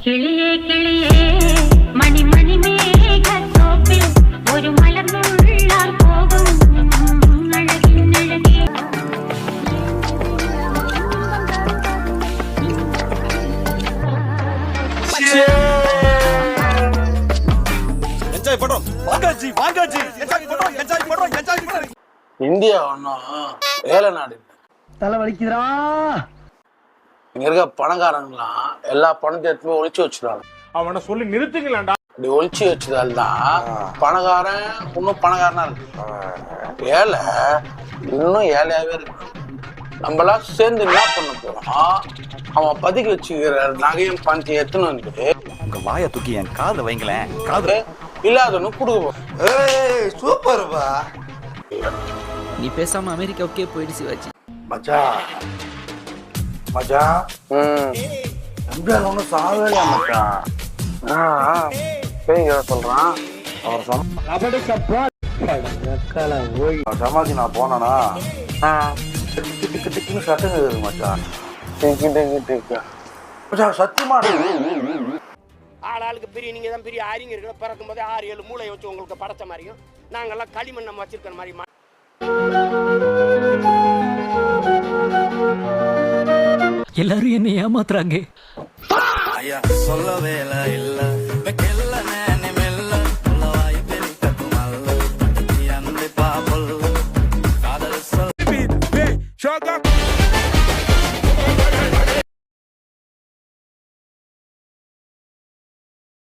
கிளியே கிளியே மணி மணி மேகத்தோப்பில் ஒரு மலர்ந்துள்ளார் போகும் அழகின் அழகே. என்ஜாய் பண்றோம் வாங்காஜி வாங்காஜி என்ஜாய் பண்றோம் என்ஜாய் பண்றோம் என்ஜாய் பண்றோம். இந்தியா ஒன்றும் ஏழை நாடு இல்லை. தலை வலிக்குதுடா. இங்க இருக்க பணக்காரங்களாம் எல்லா பணத்தை எடுத்து போய் ஒழிச்சு வச்சிருவாங்க. அவனை சொல்லி நிறுத்துங்களேன்டா. அப்படி ஒழிச்சு வச்சதால் தான் பணக்காரன் இன்னும் பணக்காரனா இருக்கு, ஏழை இன்னும் ஏழையாவே இருக்கு. நம்மளாம் சேர்ந்து என்ன பண்ண போறோம், அவன் பதுக்கி வச்சுக்கிற நகையும் பணத்தையும் எடுத்துன்னு வந்து உங்க வாயை தூக்கி என் காதுல வைங்களேன். காது இல்லாதவனு கொடுக்குவோம். சூப்பர்ப்பா. நீ பேசாம அமெரிக்காவுக்கே போயிடு சிவாஜி. மச்சான் மச்சான் எம்ஜிஆர் ஒன்றும் சாவேலையா மச்சான்? பேய் சொல்றான். அவர் சமாதி நான் போனேனா டிக்கு டிக்குன்னு சட்டம் இருக்குது மச்சான். மச்சான் சத்தியமா ஆளாளுக்கு பெரிய நீங்க தான் பெரிய அறிஞர்கள் பிறக்கும் போதே 6-7 மூளை வச்சு உங்களுக்கு படைச்ச மாதிரியும் நாங்கெல்லாம் களிமண் நம்ம வச்சிருக்கிற மாதிரி. எல்லாரும் என்ன ஏமாத்துறாங்க. ஐயா சொல்ல வேலை இல்ல